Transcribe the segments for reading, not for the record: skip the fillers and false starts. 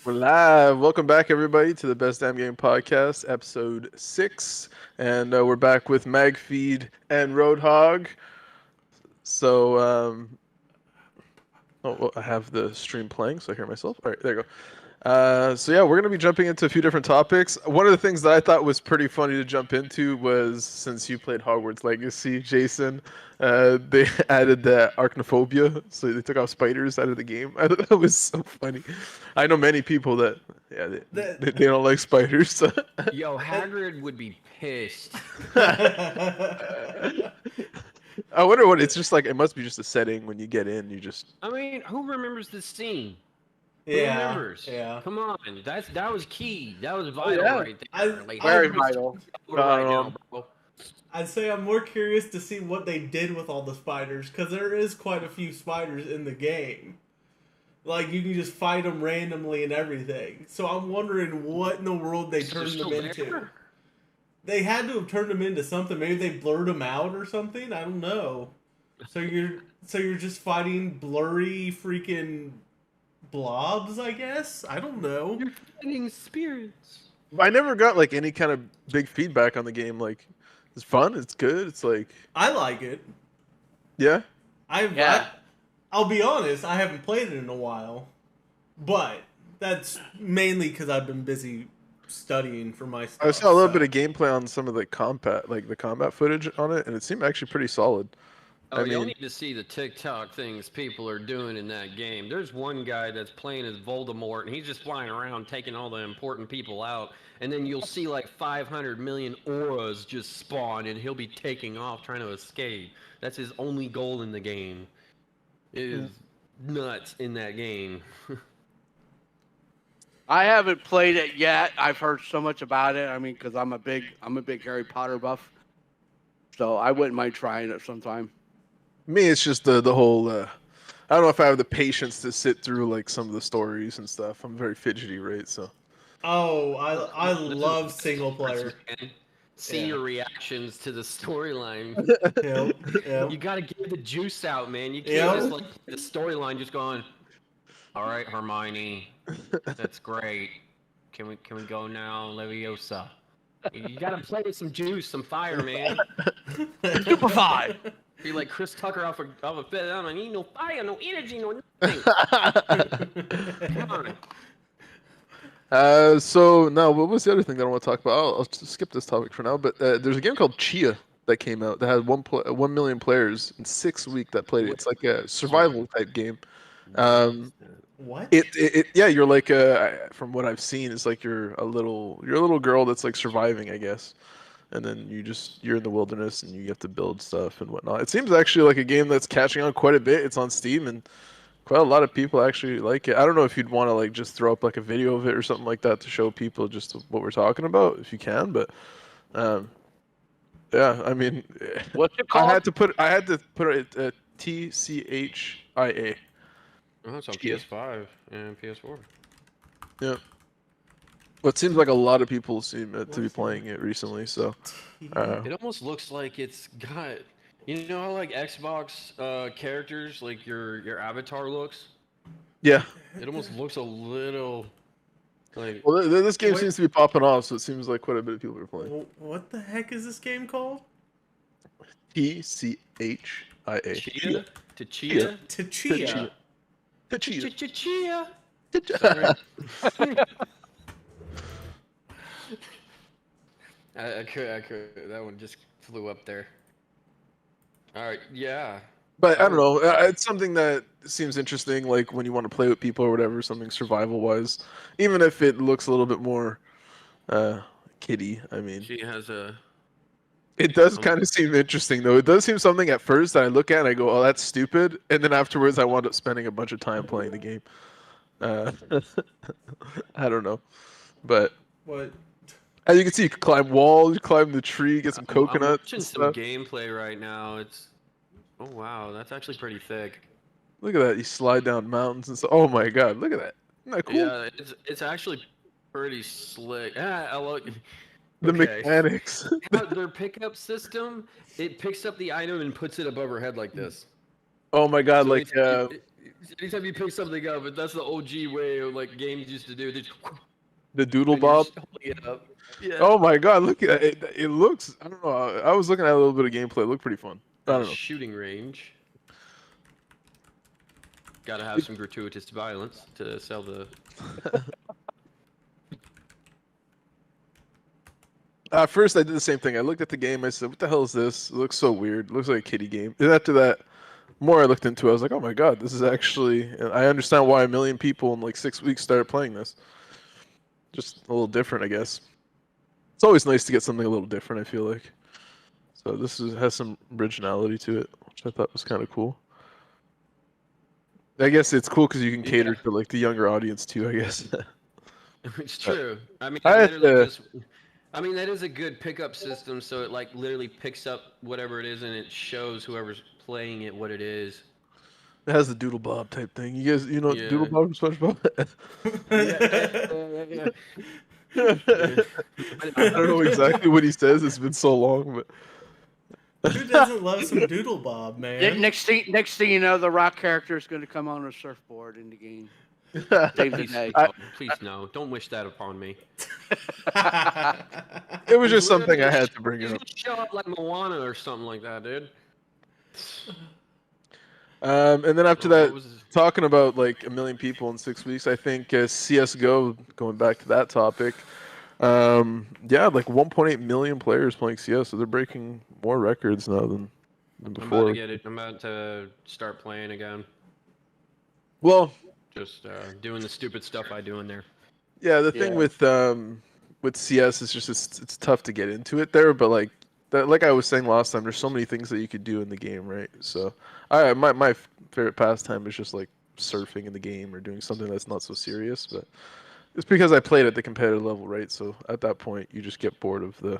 We're live. Welcome back, everybody, to the Best Damn Game Podcast, episode 6. And we're back with Magfeed and Roadhog. So, well, I have the stream playing, so I hear myself. All right, there you go. So we're going to be jumping into a few different topics. One of the things that I thought was pretty funny to jump into was, since you played Hogwarts Legacy, Jason, they added the arachnophobia, so they took out spiders out of the game. I thought that was so funny. I know many people that, they don't like spiders. Yo, Hagrid would be pissed. I wonder what it's just like. It must be just a setting when you get in. You just. I mean, who remembers this scene? Who Yeah, remembers? yeah. Come on, that was key. That was vital yeah. right there. Very vital. Right now, bro. I'd say I'm more curious to see what they did with all the spiders, because there is quite a few spiders in the game. Like, you can just fight them randomly and everything. So I'm wondering what in the world they turned them into. There? They had to have turned them into something. Maybe they blurred them out or something. I don't know. So you're just fighting blurry freaking blobs, I guess? I don't know. You're fighting spirits. I never got like any kind of big feedback on the game. Like, it's fun. It's good. It's like. I like it. Yeah. I'll be honest, I haven't played it in a while, but that's mainly because I've been busy studying for my stuff. I saw a little bit of gameplay on some of the combat footage on it, and it seemed actually pretty solid. Oh, y'all need to see the TikTok things people are doing in that game. There's one guy that's playing as Voldemort, and he's just flying around taking all the important people out. And then you'll see like 500 million auras just spawn, and he'll be taking off trying to escape. That's his only goal in the game. It is nuts in that game. I haven't played it yet. I've heard so much about it. I mean, because I'm a big Harry Potter buff, so I wouldn't mind trying it sometime. Me, it's just the whole. I don't know if I have the patience to sit through like some of the stories and stuff. I'm very fidgety, right? So. Oh, I love single player. See your reactions to the storyline. Yep. You gotta get the juice out, man. You can't just like the storyline just going. All right, Hermione, that's great. Can we go now, Leviosa? You gotta play with some juice, some fire, man. Stupefy. Be like Chris Tucker off a fit. I don't need no fire, no energy, no nothing. Come on. So now, what was the other thing that I want to talk about? I'll just skip this topic for now. But there's a game called Chia that came out that had 1 million players in 6 weeks that played it. It's like a survival type game. What? You're like from what I've seen, it's like you're a little girl that's like surviving, I guess. And then you're in the wilderness and you have to build stuff and whatnot. It seems actually like a game that's catching on quite a bit. It's on Steam and quite a lot of people actually like it. I don't know if you'd want to like just throw up like a video of it or something like that to show people just what we're talking about, if you can. But yeah, I mean, What's it called? I had to put it TCHIA. Oh, it's on PS5 and PS4. Yeah. Well, it seems like a lot of people seem to be playing it recently. So It almost looks like it's got, you know how like Xbox characters, like your avatar looks? yeah. It almost looks a little like. Well, this game seems to be popping off, so it seems like quite a bit of people are playing. What the heck is this game called? TCHIA. Chia? To Chia? To Chia. Chia. I could. That one just flew up there. All right, yeah. But I don't know. It's something that seems interesting, like when you want to play with people or whatever, something survival-wise. Even if it looks a little bit more kiddie, I mean. She has a. It does kind of seem interesting, though. It does seem something at first that I look at and I go, oh, that's stupid. And then afterwards, I wound up spending a bunch of time playing the game. I don't know. But What? as you can see, you can climb walls, you climb the tree, get some coconuts. I'm watching and some stuff. gameplay right now. It's. Oh wow, that's actually pretty thick. Look at that. You slide down mountains and stuff. Oh my god, look at that. Isn't that cool? Yeah, it's actually pretty slick. I look. The Okay. mechanics. Their pickup system, it picks up the item and puts it above her head like this. Oh my god, So like Anytime you pick something up, that's the OG way of like games used to do. They just, The Doodle and you're Bob. just holding it up. Yeah. Oh my God! Look at it. It looks. I don't know. I was looking at a little bit of gameplay. It looked pretty fun. I don't know. Shooting range. Gotta have some gratuitous violence to sell the. At first, I did the same thing. I looked at the game. I said, "What the hell is this? It looks so weird. It looks like a kiddie game." And after that, more I looked into it, I was like, "Oh my God, this is actually." And I understand why a million people in like 6 weeks started playing this. Just a little different, I guess. It's always nice to get something a little different. I feel like. So has some originality to it, which I thought was kind of cool. I guess it's cool because you can cater to like the younger audience too. I guess. It's true. I mean, I had literally to- just. I mean, that is a good pickup system. So it like literally picks up whatever it is and it shows whoever's playing it what it is. It has the Doodle Bob type thing. You guys, you know Yeah. Doodle Bob from SpongeBob? I don't know exactly what he says. It's been so long, but Who doesn't love some Doodle Bob, man? Next thing you know, the Rock character is going to come on a surfboard in the game. Save the Please, day. please no. Don't wish that upon me. it was just something I had to bring He's up. gonna show up like Moana or something like that, dude. And then after Oh, that, what was his- talking about like a million people in 6 weeks, I think CS:GO. Going back to that topic, yeah, like 1.8 million players playing CS, so they're breaking more records now than I'm about before. to get it. I'm about to start playing again. Well, Just doing the stupid stuff I do in there. yeah, the thing with CS is just it's tough to get into it there, but like I was saying last time, there's so many things that you could do in the game, right? So my favorite pastime is just like surfing in the game or doing something that's not so serious, but it's because I played at the competitive level, right? So at that point, you just get bored of the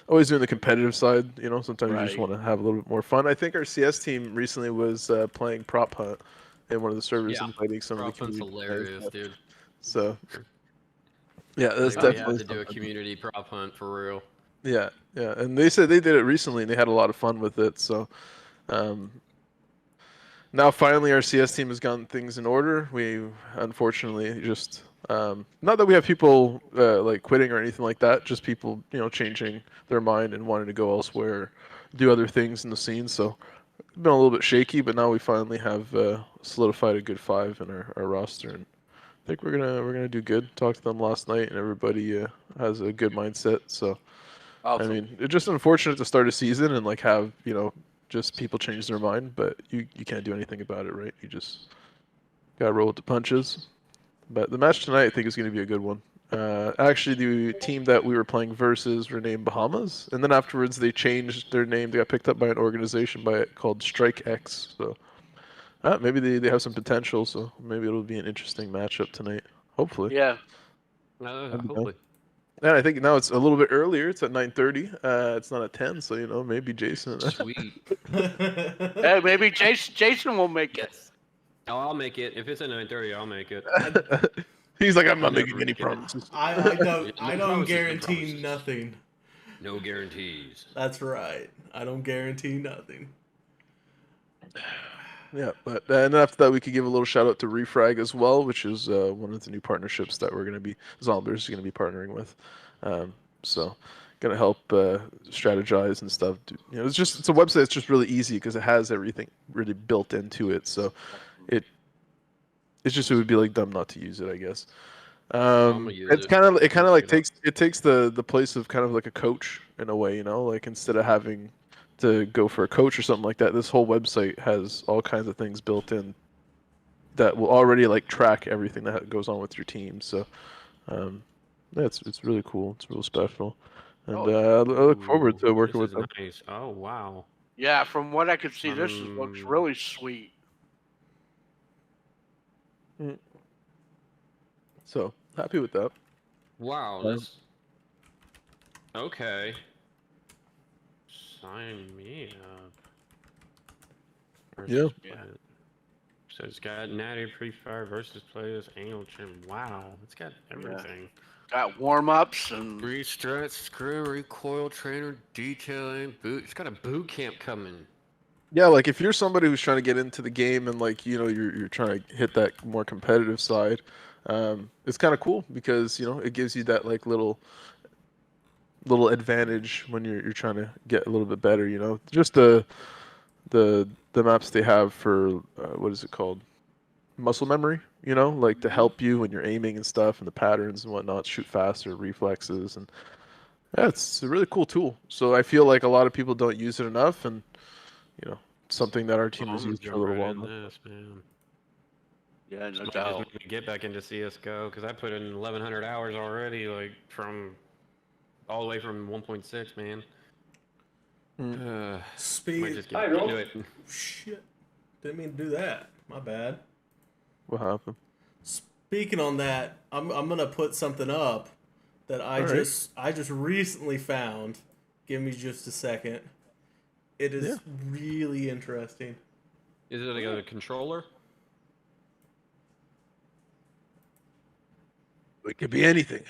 always doing the competitive side, you know. Sometimes you just Right. want to have a little bit more fun. I think our CS team recently was playing prop hunt in one of the servers, Yeah, inviting some of the Prop Hunt's community hilarious, players. dude. So yeah, that's Like, we have definitely to do a something. community prop hunt for real. Yeah, yeah, and they said they did it recently and they had a lot of fun with it. So um, now finally our CS team has gotten things in order. We unfortunately just not that we have people like quitting or anything like that, just people changing their mind and wanting to go elsewhere, do other things in the scene. So it's been a little bit shaky, but now we finally have solidified a good five in our roster, and I think we're gonna do good. Talked to them last night, and everybody has a good mindset. So. I Awesome. mean, it's just unfortunate to start a season and like have just people change their mind, but you can't do anything about it, right? You just gotta roll with the punches. But the match tonight, I think, is going to be a good one. Actually, the team that we were playing versus were named Bahamas, and then afterwards they changed their name. They got picked up by an organization called Strike X. So maybe they have some potential. So maybe it'll be an interesting matchup tonight. Hopefully. Yeah. That'd be dope. Hopefully. And I think now it's a little bit earlier. It's at 9:30. It's not at 10. So maybe Jason. Sweet. Hey, maybe Jason will make it. Oh, I'll make it. If it's at 9:30, I'll make it. He's like, I'm not Never making any make it. promises. I No don't promises, no guarantee promises. nothing. No guarantees. That's right. I don't guarantee nothing. Yeah, but and after that, we could give a little shout out to Refrag as well, which is one of the new partnerships that we're going to be Zombers is going to be partnering with. So, going to help strategize and stuff. It's a website that's just really easy because it has everything really built into it. So, it would be like dumb not to use it, I guess. I'ma use It's it. kind of like Look it takes the place of kind of like a coach in a way, like instead of having to go for a coach or something like that, this whole website has all kinds of things built in that will already like track everything that goes on with your team. So yeah, it's really cool. It's real special, and I look forward to working with This them. is nice. Oh wow. Yeah, from what I could see, looks really sweet. So happy with that. Wow. This. Okay. Sign me up. Yeah. So it's got Natty Free Fire versus players, annual trim. Wow, it's got everything. Got warm-ups and Free struts, screw, recoil trainer, detailing, boot. It's got a boot camp coming. Yeah, like if you're somebody who's trying to get into the game and like you're trying to hit that more competitive side, it's kind of cool because it gives you that like little advantage when you're trying to get a little bit better. Just the maps they have for what is it called, muscle memory. Like to help you when you're aiming and stuff and the patterns and whatnot, shoot faster, reflexes, and yeah, it's a really cool tool. So I feel like a lot of people don't use it enough, and you know, something that our Oh, team I'm has gonna used for a jump little right while in now. this, man. Yeah, This no might just doubt. make me get back into CS:GO because I put in 1,100 hours already, like from all the way from 1.6, man. Mm. Might Speed. just get into it. Shit. Didn't mean to do that. My bad. What happened? Speaking on that, I'm gonna put something up that All right. I just recently found. Give me just a second. It Yeah. is really interesting. Is it like a controller? It could be anything.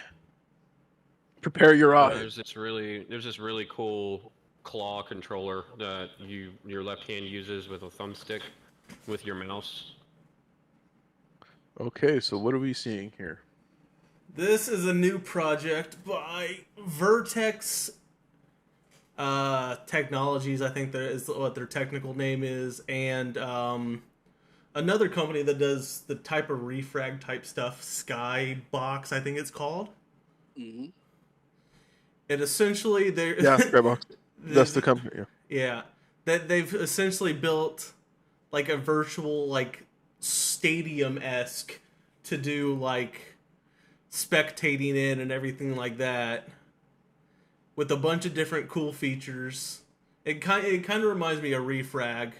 Prepare your eye. There's this really cool claw controller that your left hand uses with a thumbstick with your mouse. Okay, so what are we seeing here? This is a new project by Vertex Technologies. I think that is what their technical name is, and another company that does the type of refrag type stuff, Skybox, I think it's called. Hmm. It essentially they're Yeah, Skybox. That's the company. Yeah. yeah, that they've essentially built like a virtual like stadium esque to do like spectating in and everything like that with a bunch of different cool features. It kind of reminds me of Refrag.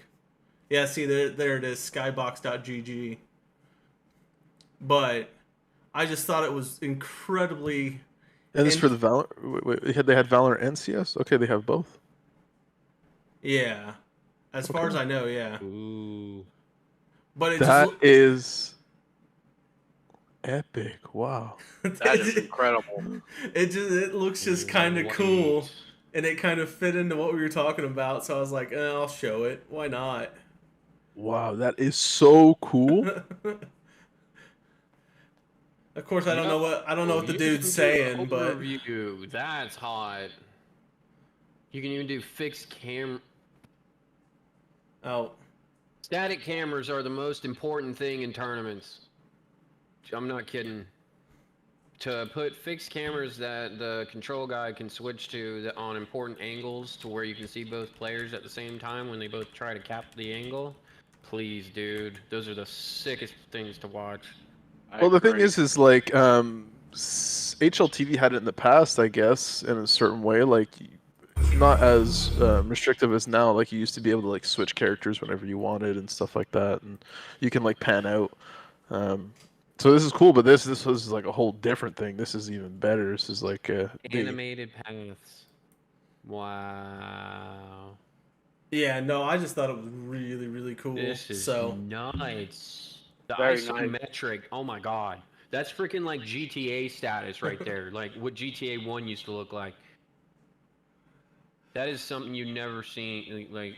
Yeah, see there it is, skybox.gg. But I just thought it was incredibly And this in for the Valor. Wait, they had Valor and CS. Okay, they have both. yeah. As far as Okay. I know, yeah. Ooh. But it just That is epic. Wow. That is incredible. it looks just kind of Wait. cool, and it kind of fit into what we were talking about. So I was like, I'll show it. Why not? Wow, that is so cool. Of course, I don't know what the You dude's can do saying, but overview. That's hot. You can even do fixed cam. oh, Static cameras are the most important thing in tournaments. I'm not kidding. To put fixed cameras that the control guy can switch to on important angles to where you can see both players at the same time when they both try to cap the angle. Please, dude. Those are the sickest things to watch. I Well, the thing agree. is like HLTV had it in the past, I guess, in a certain way, like not as restrictive as now. Like you used to be able to like switch characters whenever you wanted and stuff like that, and you can like pan out. Um, so this is cool, but this was like a whole different thing. This is even better. This is like they Animated paths. Wow. yeah, no, I just thought it was really really cool. This is So nice. The Very nice. isometric. Oh my god. That's freaking like GTA status right there. Like what GTA 1 used to look like. That is something you never seen. Like,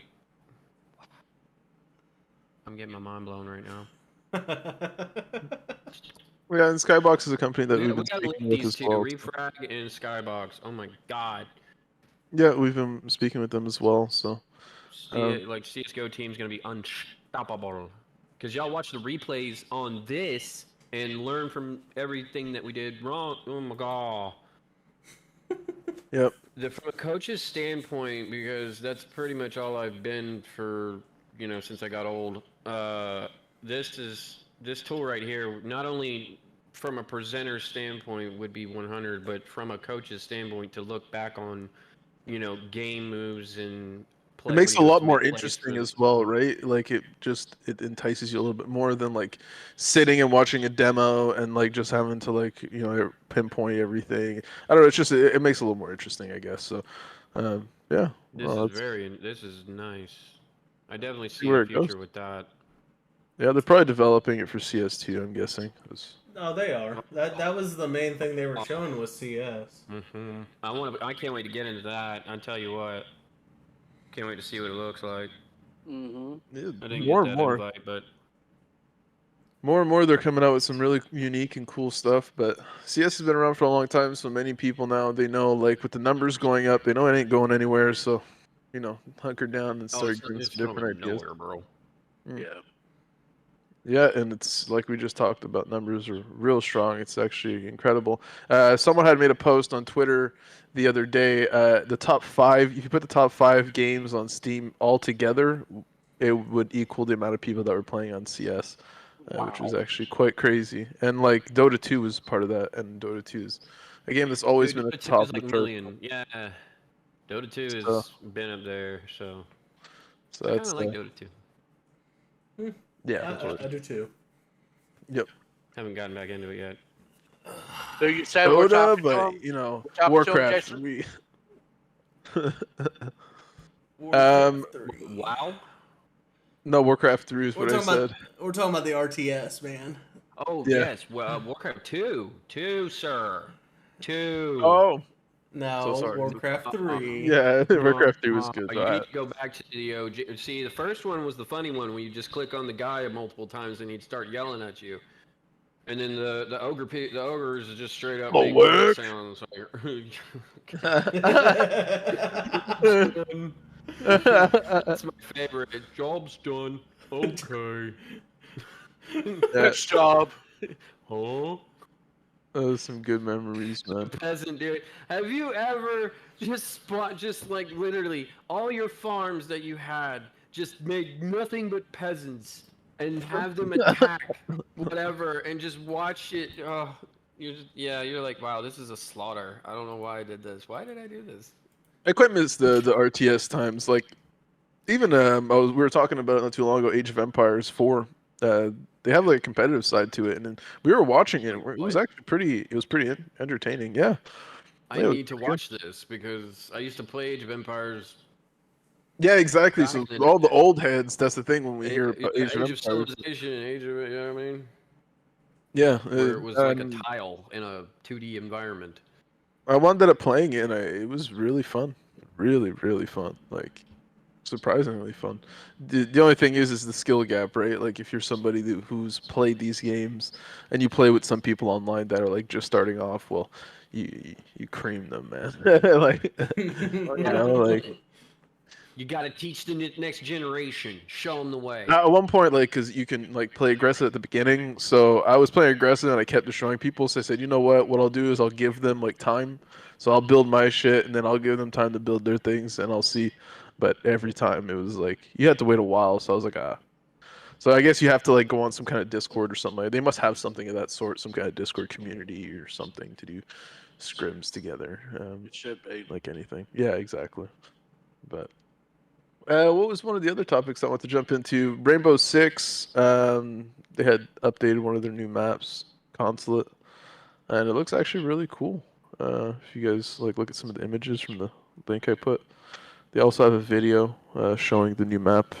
I'm getting my mind blown right now. yeah, and Skybox is a company that We we've been gotta link speaking with these as two, well. Refrag and Skybox. Oh my god. Yeah, we've been speaking with them as well. So Like CS:GO team's gonna be unstoppable. Cause y'all watch the replays on this and learn from everything that we did wrong. Oh my god. yep. From a coach's standpoint, because that's pretty much all I've been for, since I got old. This tool right here. Not only from a presenter standpoint would be 100, but from a coach's standpoint to look back on, game moves and It play when makes he it a goes lot to more make plays for interesting the. as well, right? Like it entices you a little bit more than like sitting and watching a demo and like just having to like pinpoint everything. I don't know. It's just it makes it a little more interesting, I guess. So, yeah. Well, let's This is nice. I definitely see see a where it goes. future with that. Yeah, they're probably developing it for CS2, I'm guessing. 'Cause- no, they are. That was the main thing they were showing was CS. I can't wait to get into that. I tell you what. Can't wait to see what it looks like. Mm-hmm. I didn't More get and that more. invite, but More and more, they're coming out with some really unique and cool stuff. But CS has been around for a long time, so many people now they know, like with the numbers going up, they know it ain't going anywhere. So, hunker down and start getting it's some different going ideas. nowhere, bro. Mm. Yeah. Yeah, and it's like we just talked about. Numbers are real strong. It's actually incredible. Someone had made a post on Twitter the other day. The top five, if you put the top 5 games on Steam all together, it would equal the amount of people that were playing on CS, which was Wow. actually quite crazy. And like Dota 2 was part of that, and Dota 2 is a game that's always Dude, been at Dota the 2 top is of the like chart. million. Yeah, Dota 2 So, has been up there, so so I kind that's of like Dota 2. yeah, That's what I do too. yep. Haven't gotten back into it yet. So you said we're Dota, talking to but him? We're talking to him, Warcraft Jason? 3. Warcraft 3. Wow. No, Warcraft 3 is We're what I talking about said. we're talking about the RTS, man. Oh Yeah. yes, well, Warcraft 2, 2, sir, 2. Oh, so No, sorry. Warcraft 3. Yeah, No, Warcraft 3 was good. you need to go back to the OG. See, the first one was the funny one when you just click on the guy multiple times and he'd start yelling at you. And then the ogres is just straight up make voice sounds like. That's my favorite. Job's done. Okay. Yeah, Good job. Huh? those some good memories, man. Peasant, dude. Have you ever just like literally all your farms that you had just made nothing but peasants and have them attack whatever and just watch it? Oh, you're like, wow, this is a slaughter. I don't know why I did this. Why did I do this? I quite miss the RTS times. Like even we were talking about it not too long ago. Age of Empires 4. They have like a competitive side to it, and then we were watching it. It was actually pretty. It was pretty entertaining. Yeah, I it was need to pretty good. watch this because I used to play Age of Empires Yeah, exactly. back So in the all the day. old heads. That's the thing when we hear about Yeah, Age of Age of Empires. Civilization, Age of, you know what I mean? Yeah, Where it was like a tile in a 2D environment. I wound up playing it, and it was really fun. Really, really fun. Like surprisingly fun. The only thing is the skill gap, right? Like if you're somebody who's played these games and you play with some people online that are like just starting off, well, you cream them, man. Like like You got to teach the next generation. Show them the way. at one point, like, because you can like play aggressive at the beginning. So I was playing aggressive and I kept destroying people. So I said, you know what? What I'll do is I'll give them like time. So I'll build my shit and then I'll give them time to build their things and I'll see. But every time it was like you had to wait a while. So I was like, ah. So I guess you have to like go on some kind of Discord or something. Like they must have something of that sort, some kind of Discord community or something to do scrims together. It should be. Like anything. Yeah, exactly. But what was one of the other topics I want to jump into? Rainbow Six. They had updated one of their new maps, Consulate, and it looks actually really cool. If you guys like look at some of the images from the link I put, they also have a video showing the new map.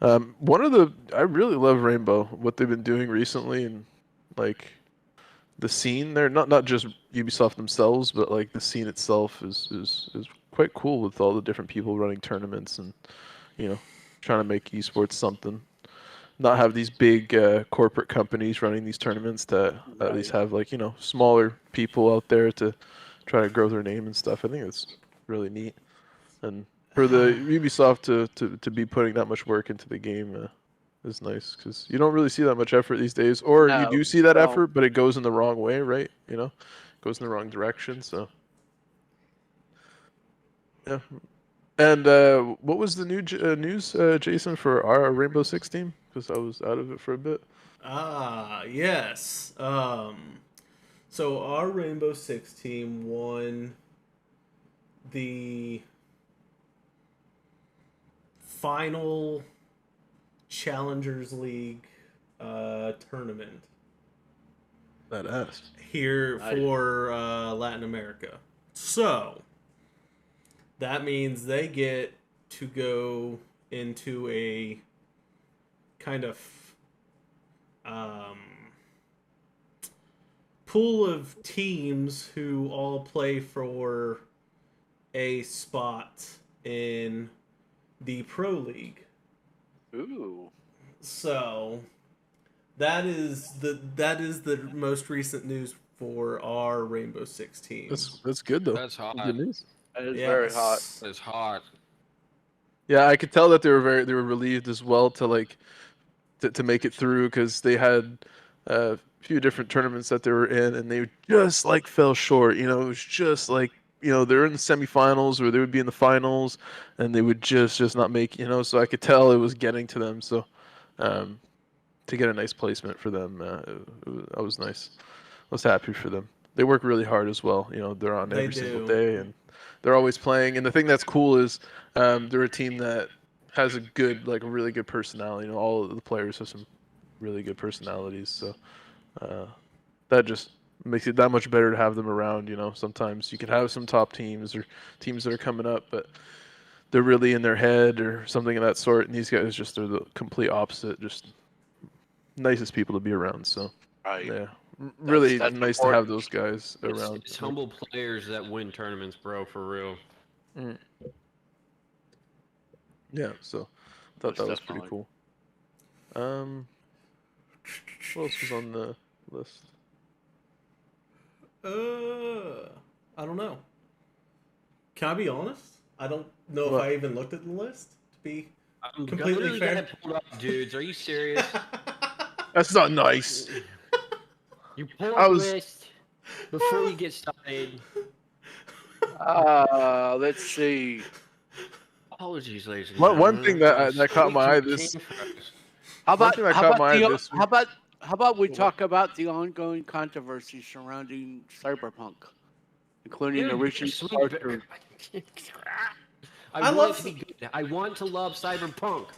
I really love Rainbow, what they've been doing recently, and like the scene there. Not just Ubisoft themselves, but like the scene itself is quite cool with all the different people running tournaments and you know, trying to make esports something. Not have these big corporate companies running these tournaments to at least have like smaller people out there to try to grow their name and stuff. I think it's really neat, and for the Ubisoft to be putting that much work into the game is nice because you don't really see that much effort these days, or you No, do see that no. effort, but it goes in the wrong way, right? Goes in the wrong direction. So yeah. And what was the new news, Jason, for our Rainbow Six team? Because I was out of it for a bit. Yes. So our Rainbow Six team won the final Challengers League tournament Badass. here for Latin America. So that means they get to go into a kind of pool of teams who all play for a spot in the Pro League. Ooh. So that is the most recent news for our Rainbow Six teams. That's good though. That's hot. Good news. That is very hot. Yes. That's hot. Yeah, I could tell that they were relieved as well to like to make it through because they had a few different tournaments that they were in and they just like fell short. You know, it was just like they're in the semifinals or they would be in the finals and they would just not make. So I could tell it was getting to them. So to get a nice placement for them, that was nice. I was happy for them. They work really hard as well. They're on They every single do. day and they're always playing. And the thing that's cool is they're a team that has a good, like a really good personality. All of the players have some really good personalities. So that just makes it that much better to have them around. Sometimes you can have some top teams or teams that are coming up, but they're really in their head or something of that sort. And these guys just are the complete opposite. Just nicest people to be around. So Right. yeah, really That's nice to have important. those guys around. It's humble players that win tournaments, bro, for real. Yeah, so I thought Most that was pretty definitely. cool. What else was on the list? I don't know. Can I be honest? I don't know What? if I even looked at the list, to be I'm completely literally fair. gonna pull up, dudes. Are you serious? That's not nice. You pull I up was- the list before we get started. Let's see. Apologies, ladies and One gentlemen. thing that caught Speak my to eye the this. king first. How One about thing that how caught about my eye the this how about how about we What? talk about the ongoing controversy surrounding Cyberpunk, including the Dude, recent sweet departure. I I want love it to be good. I want to love Cyberpunk.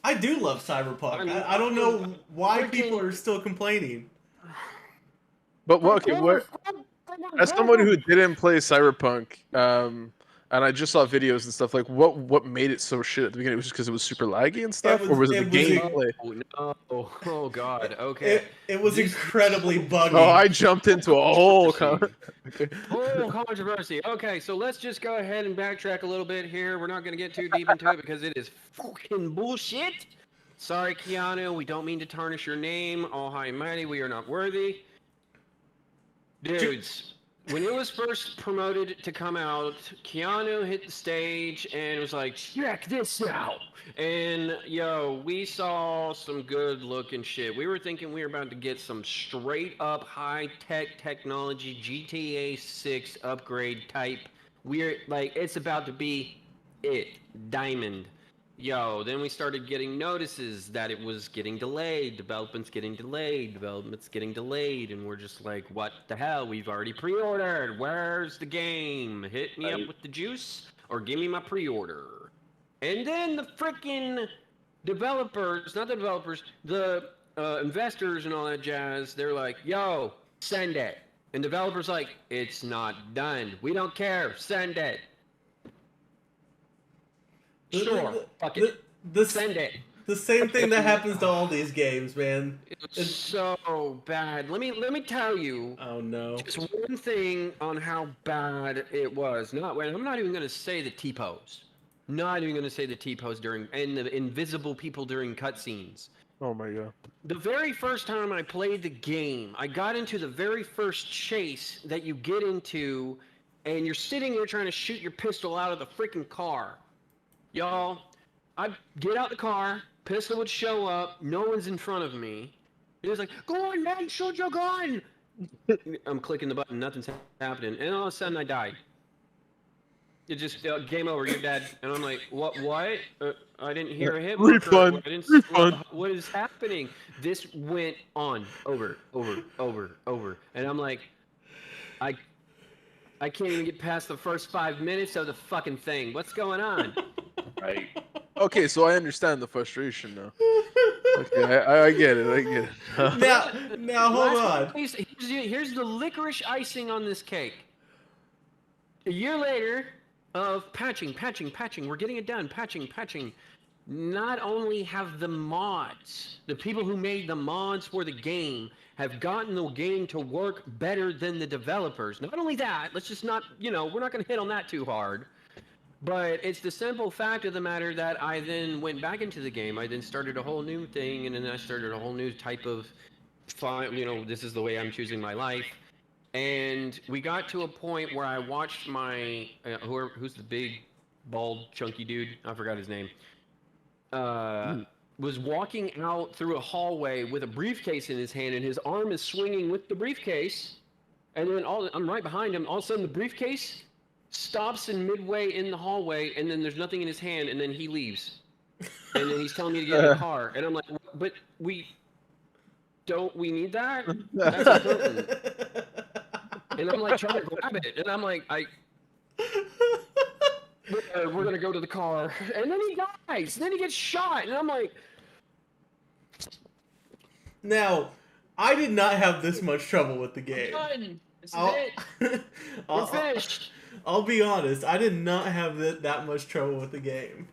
I do love Cyberpunk. I mean, I don't know why freaking- people are still complaining. But what? Okay, what? As somebody who didn't play Cyberpunk, and I just saw videos and stuff, like what made it so shit at the beginning? Was just because it was super laggy and stuff, or was it the gameplay? Oh, no. Oh, God. Okay. It was This- incredibly buggy. Oh, I jumped into a whole. Okay. Oh, controversy. Okay, so let's just go ahead and backtrack a little bit here. We're not going to get too deep into it because it is fucking bullshit. Sorry, Keanu. We don't mean to tarnish your name. All high and mighty, we are not worthy. Dudes, when it was first promoted to come out, Keanu hit the stage and was like, check this out. And, yo, we saw some good looking shit. We were thinking we were about to get some straight up high tech technology GTA 6 upgrade type. We're like, it's about to be it. Diamond. Yo, then we started getting notices that it was getting delayed, development's getting delayed, and we're just like, what the hell? We've already pre-ordered. Where's the game? Hit me up with the juice or give me my pre-order. And then the freaking developers, not the developers, the investors and all that jazz, they're like, yo, send it. And developers like, it's not done. We don't care. Send it. Sure, fuck it. Send it. The same thing that happens to all these games, man. It's so bad. Let me tell you. Oh no. Just one thing on how bad it was. I'm not even gonna say the T-pose. Not even gonna say the T-pose and the invisible people during cutscenes. Oh my god. The very first time I played the game, I got into the very first chase that you get into, and you're sitting there trying to shoot your pistol out of the freaking car. Y'all, I'd get out the car, pistol would show up, no one's in front of me. It was like, go on, man, shoot your gun! I'm clicking the button, nothing's happening, and all of a sudden I died. It just, game over, you're dead. And I'm like, what? I didn't hear a hit marker. Refund. Refund. What is happening? This went on, over. And I'm like, I can't even get past the first 5 minutes of the fucking thing. What's going on? Right. Okay, so I understand the frustration now. Okay, I get it. Now hold on. Here's the licorice icing on this cake. A year later of patching, we're getting it done, patching. Not only have the mods, the people who made the mods for the game, have gotten the game to work better than the developers. Not only that, let's just not, we're not going to hit on that too hard. But it's the simple fact of the matter that I then went back into the game. I then started a whole new thing, and then I started a whole new type of, this is the way I'm choosing my life. And we got to a point where I watched my, who's the big, bald, chunky dude? I forgot his name. Was walking out through a hallway with a briefcase in his hand, and his arm is swinging with the briefcase. And then I'm right behind him. All of a sudden, the briefcase stops in midway in the hallway, and then there's nothing in his hand, and then he leaves. And then he's telling me to get in the car, and I'm like, but we need that? That's important. And I'm like trying to grab it, and I'm like, we're gonna go to the car, and then he dies, and then he gets shot, and I'm like, Now, I did not have this much trouble with the game. done. This is it. We're finished. I'll be honest, I did not have that much trouble with the game.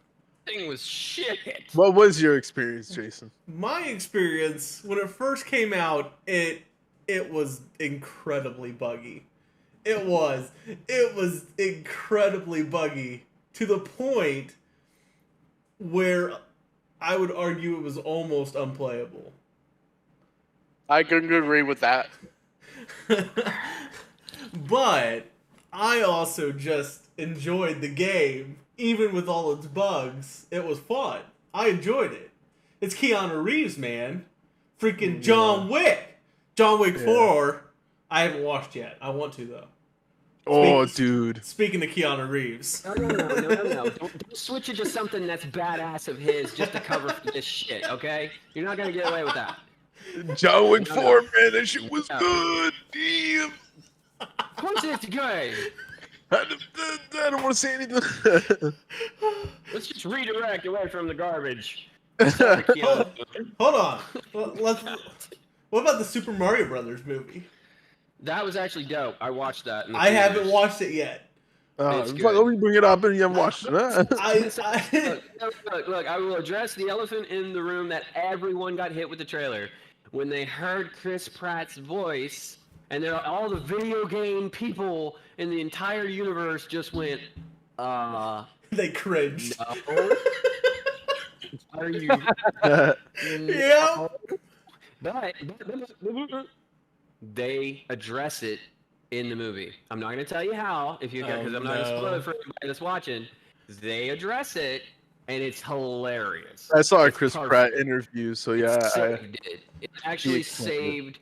Thing was shit. What was your experience, Jason? My experience, when it first came out, it was incredibly buggy. It was incredibly buggy to the point where I would argue it was almost unplayable. I couldn't agree with that. But I also just enjoyed the game, even with all its bugs. It was fun. I enjoyed it. It's Keanu Reeves, man. Freaking John Wick. John Wick 4. I haven't watched yet. I want to, though. Dude. Speaking of Keanu Reeves. No. Don't switch it to something that's badass of his just to cover for this shit, okay? You're not gonna get away with that. John Wick 4, man, that shit was good. Damn. Of course it's good. I don't want to say anything. Let's just redirect away from the garbage. Hold on. What about the Super Mario Brothers movie? That was actually dope. I watched that. I haven't watched it yet. It's like, let me bring it up and you haven't watched it. Look, I will address the elephant in the room that everyone got hit with the trailer. When they heard Chris Pratt's voice, and all the video game people in the entire universe just went, They cringed. No. Are you? Yeah. But they address it in the movie. I'm not going to tell you how, because I'm not going to spoil it for everybody that's watching. They address it, and it's hilarious. I saw a Chris Pratt interview, so yeah. It actually saved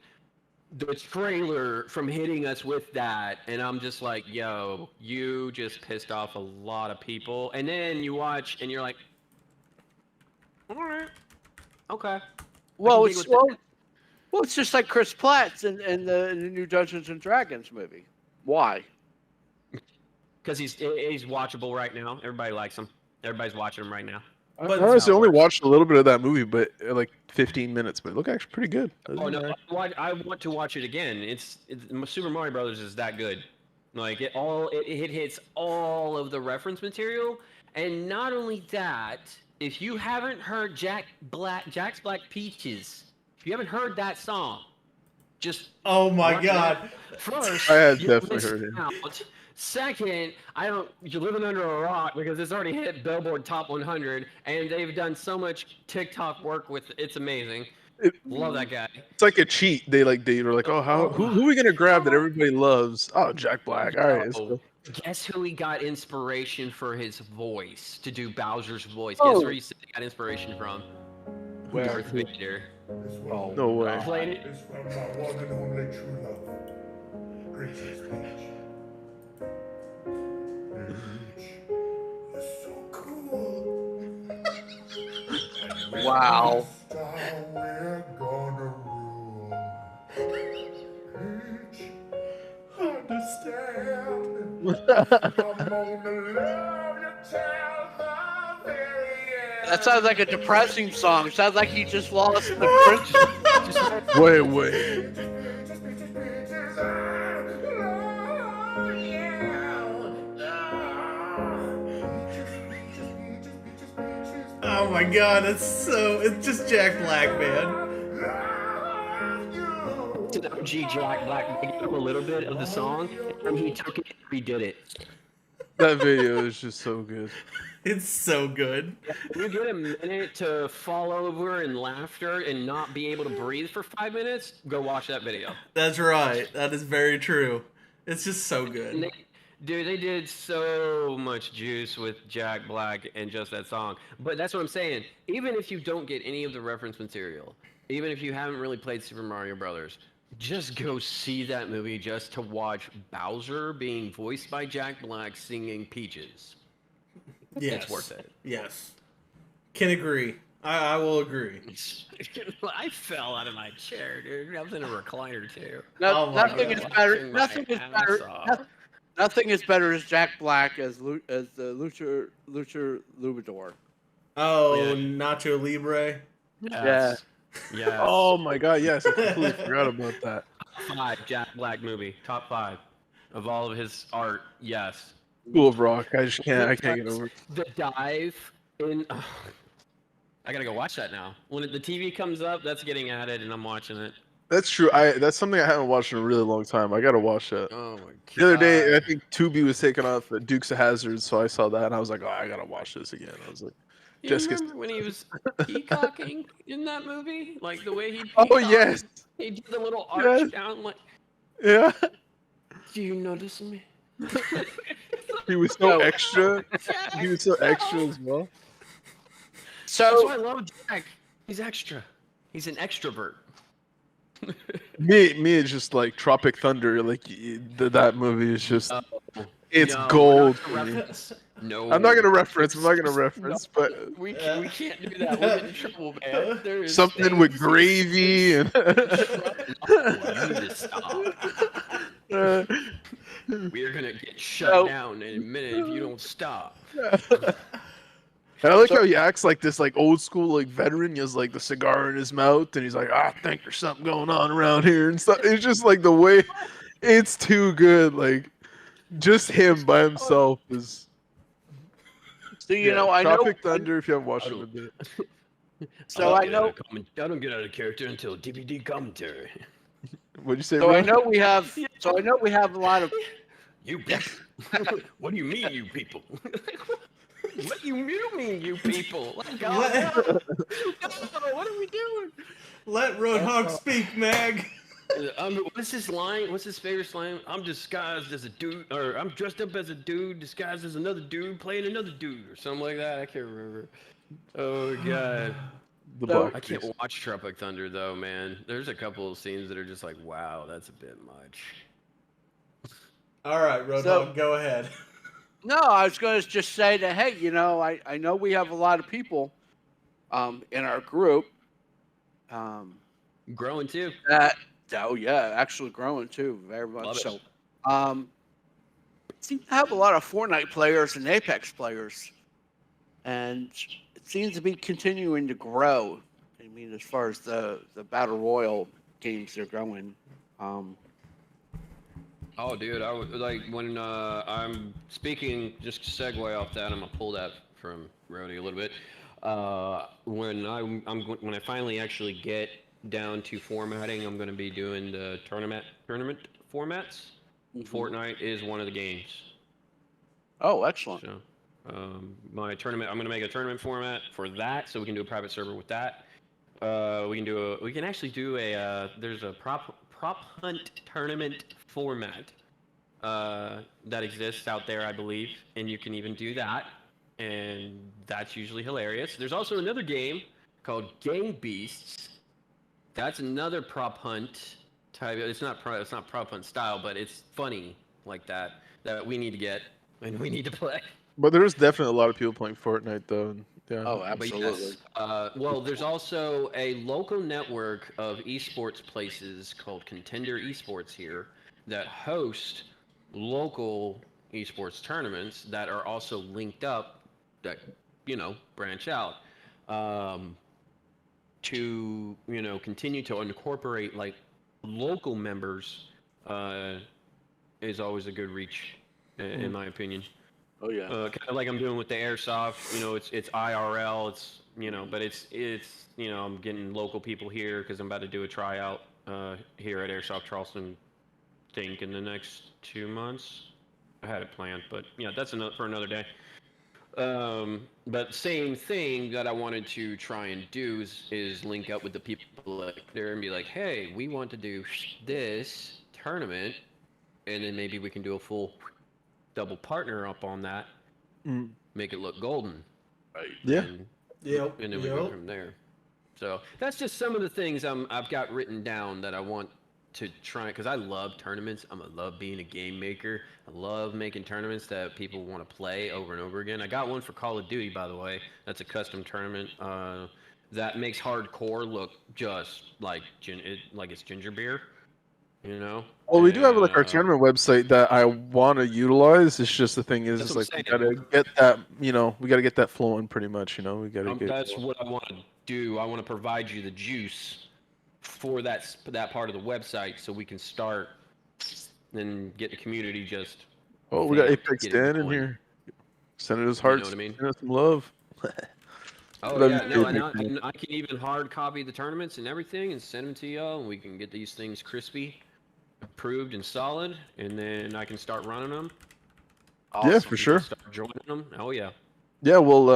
the trailer from hitting us with that, and I'm just like, yo, you just pissed off a lot of people. And then you watch, and you're like, all right, okay. Well, it's just like Chris Pratt's in the new Dungeons and Dragons movie. Why? Because he's watchable right now. Everybody likes him. Everybody's watching him right now. I honestly only watched a little bit of that movie, but like 15 minutes, but it looked actually pretty good. Oh no, I want to watch it again. It's Super Mario Brothers is that good. Like it hits all of the reference material, and not only that, if you haven't heard Jack's Black Peaches, if you haven't heard that song, just oh my god! First, I had definitely heard it. Out. Second, you're living under a rock because it's already hit Billboard Top 100, and they've done so much TikTok work with it's amazing. Love that guy. It's like a cheat. They were like, oh, who are we gonna grab that everybody loves? Oh, Jack Black. All right. Cool. Guess who he got inspiration for his voice to do Bowser's voice? Guess where he got inspiration from? Darth Vader. Oh, no way. Played it. It's from my one and only true love, Princess Peach. Peach is so cool. Wow. We're gonna rule. Peach, understand. I'm gonna love you till the very end. That sounds like a depressing song. It sounds like he just lost the prince. Wait. Oh my god, it's just Jack Black, man. It's an OG Jack Black. They gave him a little bit of the song, and he took it and redid it. That video is just so good. It's so good. You get a minute to fall over in laughter and not be able to breathe for 5 minutes, go watch that video. That's right. That is very true. It's just so And good. they did so much juice with Jack Black and just that song. But that's what I'm saying. Even if you don't get any of the reference material, even if you haven't really played Super Mario Brothers, just go see that movie just to watch Bowser being voiced by Jack Black singing Peaches. Yes. It's worth it. Yes. Can agree. I will agree. I fell out of my chair, dude. I was in a recliner too. No, Oh my nothing is God. better. Laughing my Nothing is ass better. off. Nothing is better as Jack Black as the Lucha Luchador. Oh, Yeah. Nacho Libre. Yes. Yes. Oh my god, yes, I completely forgot about that. 5 Jack Black movie, top 5 of all of his art. Yes. School of Rock. I can't get over it. The dive in. I gotta go watch that now. When the TV comes up, that's getting added, and I'm watching it. That's true. That's something I haven't watched in a really long time. I gotta watch that. Oh my god. The other day, I think Tubi was taking off Dukes of Hazzard, so I saw that and I was like, oh, I gotta watch this again. I was like, You Jessica. remember when he was peacocking in that movie? Like the way he. Oh peacocked? yes, He did the little arch Yes. down. Like, yeah. do you notice me? He was so extra. He was so extra as well. That's why I So love Jack. He's extra. He's an extrovert. Me, it's just like Tropic Thunder. Like that movie is just, it's No, gold. we're not gonna reference- No. I'm not gonna reference. But We can't do that. We'll get in trouble, man. There is something things- with gravy and. No, you need to stop. We're gonna get shut So- down in a minute if you don't stop. And I like how he acts like this, like old school, like veteran. He has like the cigar in his mouth, and he's like, "I think there's something going on around here," and stuff. It's just like the way, it's too good. Like, just him by himself is. you know, I know. Tropic Thunder. If you haven't watched it, a bit. So I know. I don't get out of character until DVD commentary. What'd you say? So I Ron? know we have. So I know we have a lot of. You people. What do you mean, you people? What do you mean, you people? Like, oh, no, what are we doing? Let Roadhog speak, Mag. What's his line? What's his favorite line? I'm disguised as a dude, or I'm dressed up as a dude, disguised as another dude, playing another dude, or something like that. I can't remember. Oh god, The So- Black I can't Beast. watch Tropic Thunder though, man. There's a couple of scenes that are just like, wow, that's a bit much. All right, Roadhog, So- go ahead. No, I was going to just say that. Hey, you know, I know we have a lot of people, in our group, Growing too. that. Oh yeah, actually growing too, very much Love it. so. Seem to have a lot of Fortnite players and Apex players, and it seems to be continuing to grow. I mean, as far as the battle royal games are going. Oh, dude, I would like when I'm speaking. Just to segue off that, I'm gonna pull that from Rody a little bit. When when I finally actually get down to formatting, I'm gonna be doing the tournament formats. Fortnite is one of the games. Oh, excellent. So, my tournament, I'm gonna make a tournament format for that, so we can do a private server with that. We can actually do a there's a prop hunt tournament format that exists out there, I believe, and you can even do that, and that's usually hilarious. There's also another game called Gang Beasts. That's another prop hunt type. It's not prop hunt style, but it's funny like that we need to get and we need to play. But there's definitely a lot of people playing Fortnite though. And, yeah. Oh, But absolutely. yes, well, there's also a local network of esports places called Contender Esports here that host local esports tournaments that are also linked up that branch out to continue to incorporate like local members is always a good reach in my opinion. Oh yeah. Kind of like I'm doing with the airsoft, it's IRL, but it's I'm getting local people here because I'm about to do a tryout here at Airsoft Charleston, I think in the next 2 months. I had it planned, but yeah, that's for another day. But same thing that I wanted to try and do is link up with the people like there and be like, hey, we want to do this tournament, and then maybe we can do a full double partner up on that, Mm. make it look golden, Right. Yeah. and Yep. and then we go from there. So that's just some of the things I've got written down that I want to try because I love tournaments. I love being a game maker. I love making tournaments that people want to play over and over again. I got one for Call of Duty, by the way. That's a custom tournament that makes hardcore look just like like it's ginger beer, you know. Well, we do have And like our tournament website that I want to utilize. It's just the thing is, That's it's what like I'm we saying. gotta get that, we gotta get that flowing pretty much. We gotta get. that's what I want to do. I want to provide you the juice for that part of the website so we can start and get the community just Oh, we got vamped, Apex get it Dan in going. here. Send us You hearts. know what I mean? Send us some love. Oh Love yeah, you, no, Apex Dan. and I can even hard copy the tournaments and everything and send them to y'all, and we can get these things crispy, approved and solid, and then I can start running them. Yeah, Awesome. for sure. Start joining them. Oh yeah. Yeah, well,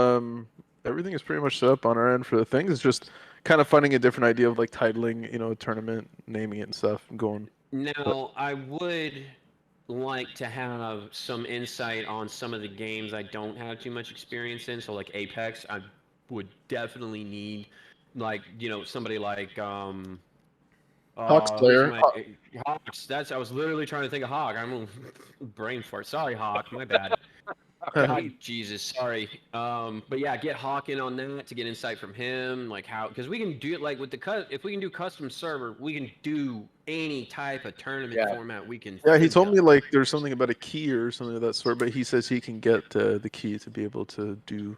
everything is pretty much set up on our end for the things. It's just kind of finding a different idea of like titling, a tournament, naming it and stuff, and going. Now, I would like to have some insight on some of the games I don't have too much experience in. So, like Apex, I would definitely need, like, somebody like Hawks who's player. my Hawks. I was literally trying to think of Hawk. I'm a brain fart. Sorry, Hawk. My bad. God, Jesus, sorry. But yeah, get Hawk in on that to get insight from him, like how, because we can do it like with if we can do custom server, we can do any type of tournament Yeah. format we can. Yeah, he think told me of. like there's something about a key or something of that sort, but he says he can get the key to be able to do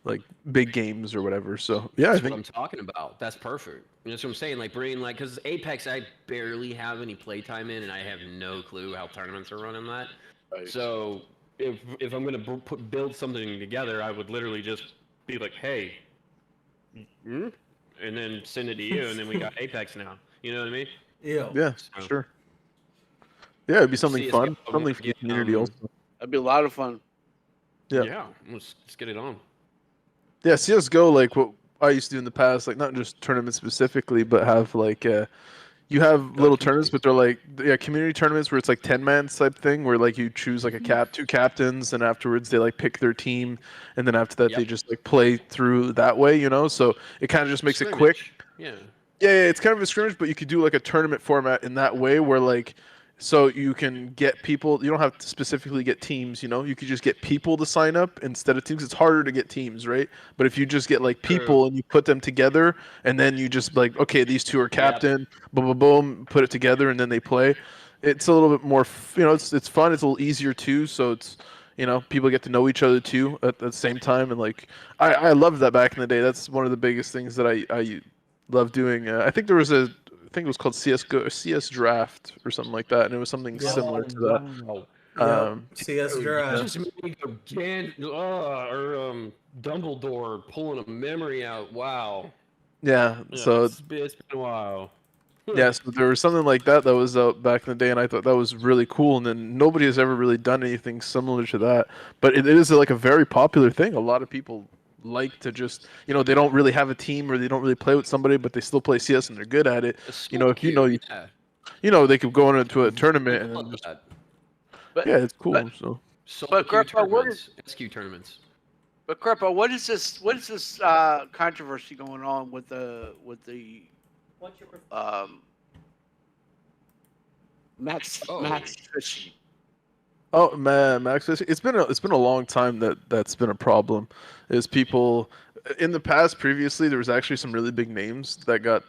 like big games or whatever. So yeah, That's I what I'm think talking about. That's perfect. That's what I'm saying. Like bringing because Apex, I barely have any playtime in, and I have no clue how tournaments are running that. Right. So if I'm gonna build something together, I would literally just be like, hey, and then send it to you, and then we got Apex now. You know what I mean? Yeah. yeah, for So, sure. Yeah, it'd be something CS:GO, fun, I something wanna for the get, community also. That'd be a lot of fun. Yeah. Yeah, let's get it on. Yeah, CS:GO, like what I used to do in the past, like not just tournaments specifically, but have like you have little tournaments, but they're like community tournaments where it's like 10-man type thing, where like you choose like two captains, and afterwards they like pick their team, and then after that they Yep. just like play through that way, So it kind of just makes it quick. Scrimmage. Yeah. Yeah, it's kind of a scrimmage, but you could do like a tournament format in that way where like so you can get people. You don't have to specifically get teams. You could just get people to sign up instead of teams. It's harder to get teams, right? But if you just get like people and you put them together, and then you just like, okay, these two are captain, boom, boom, boom, put it together, and then they play. It's a little bit more, it's fun. It's a little easier too. So it's people get to know each other too at the same time, and like I loved that back in the day. That's one of the biggest things that I love doing. I think there was I think it was called CS:GO, CS Draft or something like that, and it was something Yeah. similar to that. Wow. Yep. CS Dude, Draft. just made Dumbledore pulling a memory out. Wow. Yeah, Yeah, so it's been a while. yes, but there was something like that that was out back in the day, and I thought that was really cool. And then nobody has ever really done anything similar to that. But it is like a very popular thing. A lot of people like to just they don't really have a team or they don't really play with somebody, but they still play CS and they're good at it. It's If so cute, yeah. they could go into a tournament I and then love just that. But yeah, it's cool. but- So Solo But queue Grepo, what tournaments, SQ tournaments. But Grepo, what is this? What is this controversy going on with the Max Oh. Max fishing? oh man, Max, it's been a long time that's been a problem. Is people in the past previously there was actually some really big names that got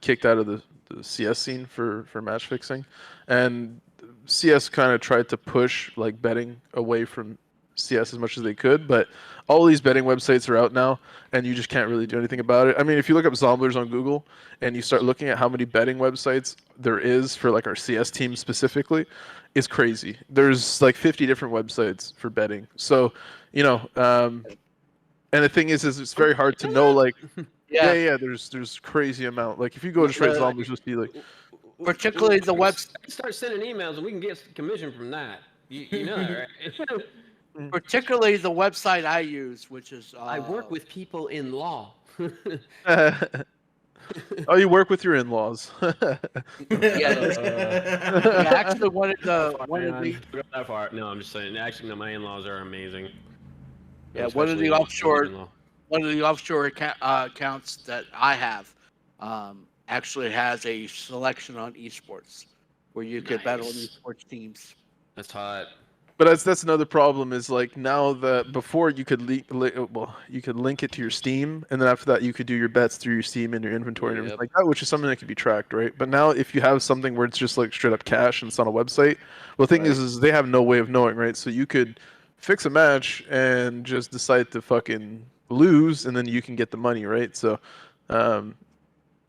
kicked out of the CS scene for match fixing, and CS kind of tried to push like betting away from CS as much as they could, but all these betting websites are out now, and you just can't really do anything about it. I mean, if you look up Zomblers on Google and you start looking at how many betting websites there is for like our CS team specifically, it's crazy. There's like 50 different websites for betting. So, and the thing is it's very hard to know like yeah, there's crazy amount. Like if you go just write Zomblers, you'll see like Particularly the webs. Start sending emails and we can get some commission from that. You know that, right? Particularly the website I use, which is I work with people in law. Oh, you work with your in-laws. yeah, yeah. Actually, one of Man, the go that far. No, I'm just saying. Actually, no, my in-laws are amazing. yeah Especially in-law. one of the offshore accounts that I have actually has a selection on esports where you could bet on Nice. esports teams. That's hot. But that's another problem is like now that before you could you could link it to your Steam, and then after that you could do your bets through your Steam and your inventory and everything Yep. like that, which is something that can be tracked, right? But now if you have something where it's just like straight up cash and it's on a website, well, the thing Right. is they have no way of knowing, right? So you could fix a match and just decide to fucking lose, and then you can get the money, right? So um,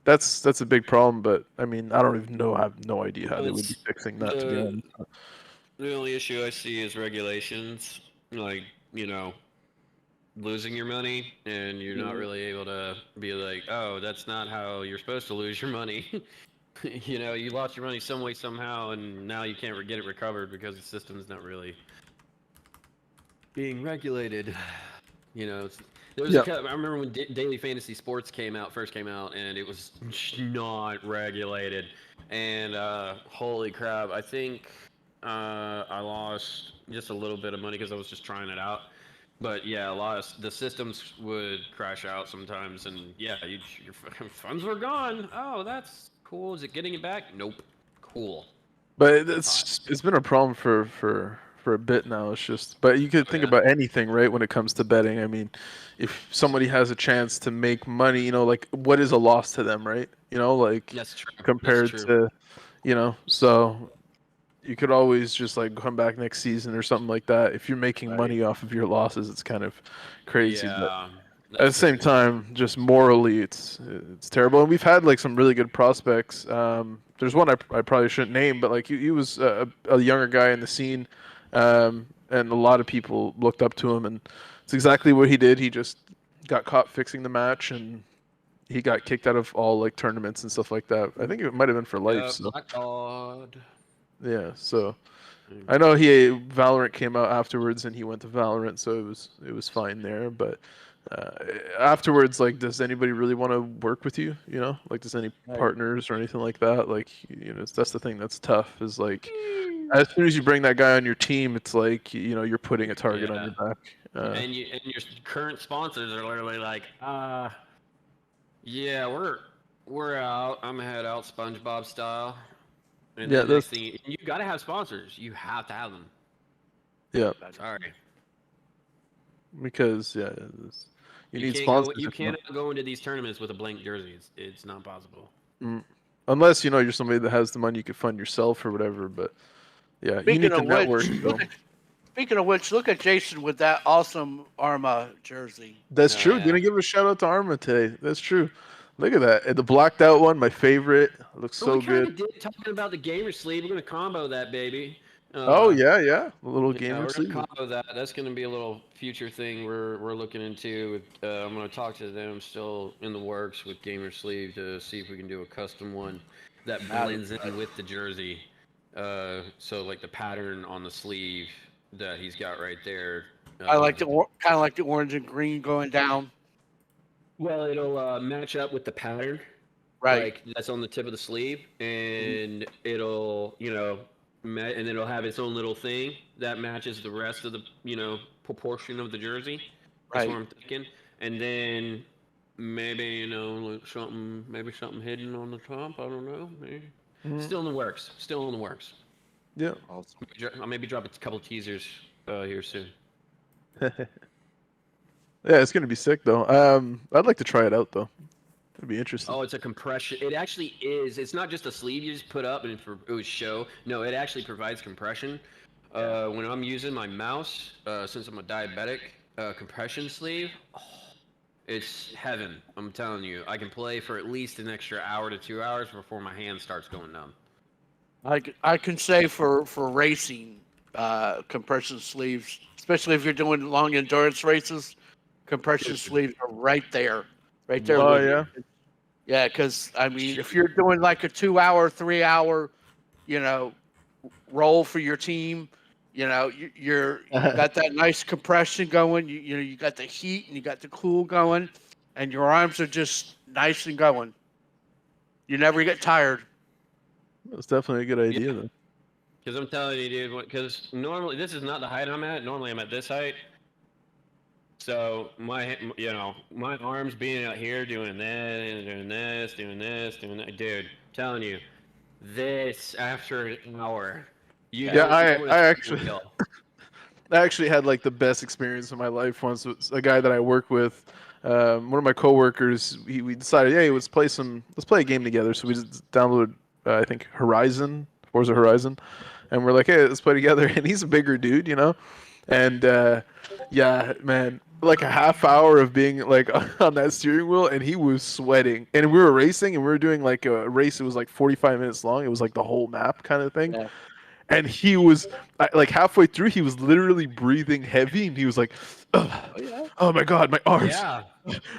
that's a big problem. But I mean, I don't even know. I have no idea how they would be It's fixing that, to be the honest. the only issue I see is regulations. Like, losing your money and you're not really able to be like, oh, that's not how you're supposed to lose your money. You lost your money some way somehow, and now you can't get it recovered because the system's not really being regulated. There was Yeah. I remember when Daily Fantasy Sports first came out, and it was not regulated. And holy crap, I think I lost just a little bit of money because I was just trying it out. But yeah, the systems would crash out sometimes, and yeah, your funds were gone. Oh, that's cool. Is it getting it back? Nope. Cool. But it's been a problem for a bit now. It's just, but you could Oh, think yeah. about anything, right? When it comes to betting, I mean, if somebody has a chance to make money, like what is a loss to them, right? Like That's true. compared That's true. to, so you could always just like come back next season or something like that. If you're making Right. money off of your losses, it's kind of crazy. But Yeah. at the same time, just morally, it's terrible. And we've had like some really good prospects. There's one I probably shouldn't name, but like he was a younger guy in the scene, and a lot of people looked up to him, and it's exactly what he did. He just got caught fixing the match, and he got kicked out of all like tournaments and stuff like that. I think it might have been for life. Yeah, So Black God. yeah, so. I know Valorant came out afterwards, and he went to Valorant, so it was fine there. But uh, afterwards, like, does anybody really want to work with you? Like, does any Right. partners or anything like that? Like, that's the thing that's tough. Is like, as soon as you bring that guy on your team, it's like, you're putting a target on Yeah. your back. And your current sponsors are literally like, yeah, we're out. I'm head out SpongeBob style. And Yeah, then next that's thing you gotta have sponsors. You have to have them. yeah, Sorry. because yeah, you need You sponsors. cannot go into these tournaments with a blank jersey. It's not possible. Unless you're somebody that has the money you could fund yourself or whatever. But yeah, you Speaking need to of network. which, So. look at Jason with that awesome Arma jersey. That's Oh, true. yeah. Gonna give a shout out to Arma today. That's true. Look at that. The blacked out one, my favorite. Looks But we so kind good. of did talking about the gamer sleeve. We're gonna combo that baby. Oh yeah. A little Yeah, gamer we're gonna sleeve. combo that. That's gonna be a little future thing we're looking into. I'm gonna talk to them. Still in the works with Gamer Sleeve to see if we can do a custom one that blends in with the jersey. So like the pattern on the sleeve that he's got right there. I like the kind of like the orange and green going down. Well, it'll match up with the pattern, Right. like that's on the tip of the sleeve, and it'll and then it'll have its own little thing that matches the rest of the proportion of the jersey. That's what Right. I'm thinking, and then maybe like something hidden on the top. I don't know. Maybe. Still in the works. Still in the works. Yeah. Awesome. I'll maybe drop a couple teasers here soon. Yeah, it's gonna be sick though. I'd like to try it out though. It'd be interesting. Oh, it's a compression. It actually is. It's not just a sleeve you just put up and it would show. No, it actually provides compression. When I'm using my mouse, since I'm a diabetic, compression sleeve, it's heaven. I'm telling you. I can play for at least an extra hour to 2 hours before my hand starts going numb. I can say for racing, compression sleeves, especially if you're doing long endurance races, compression sleeves are right there Oh with yeah. you. Yeah, because I mean, if you're doing like a 2 hour, 3 hour, roll for your team, You got that nice compression going. You got the heat and you got the cool going, and your arms are just nice and going. You never get tired. That's definitely a good idea, though. Because I'm telling you, dude. Because normally this is not the height I'm at. Normally I'm at this height. So my arms being out here doing that, doing that, dude. I'm telling you, this after an hour, you Yeah, don't know I it's actually real. I actually had like the best experience of my life once. With a guy that I work with. One of my coworkers, we decided, hey, let's play a game together. So we just downloaded, I think Forza Horizon, and we're like, hey, let's play together. And he's a bigger dude, and yeah, man, like a half hour of being like on that steering wheel, and he was sweating. And we were racing, and we were doing like a race. It was like 45 minutes long. It was like the whole map kind of thing. Yeah. And he was like halfway through, he was literally breathing heavy, and he was like, "Ugh, Oh yeah. "Oh my god, my arms, Yeah,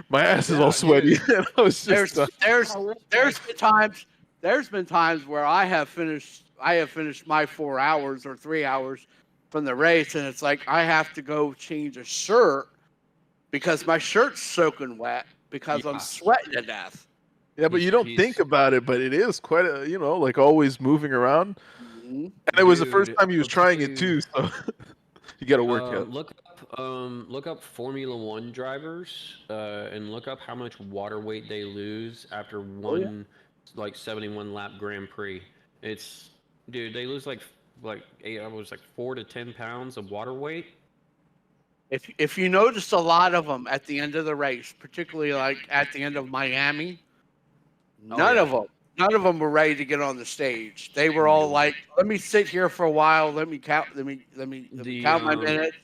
my ass is yeah, all sweaty." dude. And I was There's just, there's there's been times where I have finished my 4 hours or 3 hours from the race, and it's like I have to go change a shirt because my shirt's soaking wet because I'm Yeah. sweating to death. yeah, but you don't think He's about it, but it is quite a, like always moving around. Mhm. And it was the first dude. time he was I'll tell trying it you. too, so you got to work out. Look up Formula One drivers, and look up how much water weight they lose after Oh yeah. one, like 71 lap Grand Prix. It's, dude, they lose like 8 hours, like 4 to 10 pounds of water weight. If you notice a lot of them at the end of the race, particularly like at the end of Miami, Oh none yeah. of them none of them were ready to get on the stage. They were all No. like, "Let me sit here for a while. Let me The count my minutes."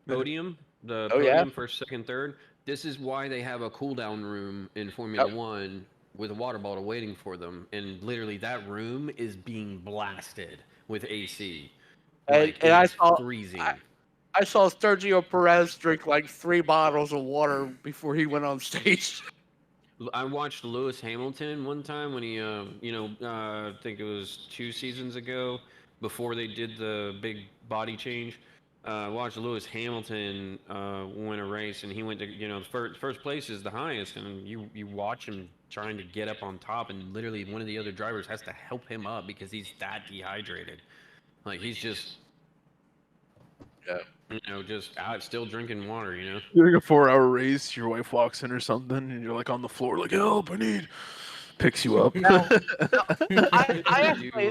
podium, the Oh yeah. podium first, second, third. This is why they have a cool down room in Formula Yep. One with a water bottle waiting for them, and literally that room is being blasted with AC. And Like and it I is saw freezing. I saw Sergio Perez drink like 3 bottles of water before he went on stage. I watched Lewis Hamilton one time when he, I think it was 2 seasons ago, before they did the big body change. I watched Lewis Hamilton win a race, and he went to, the first place is the highest, and you watch him trying to get up on top, and literally one of the other drivers has to help him up because he's that dehydrated. Like he's just, Yeah. just out still drinking water. Doing a 4-hour race, your wife walks in or something, and you're like on the floor, like, "Help! I need." Picks you up. Now, Did I you actually,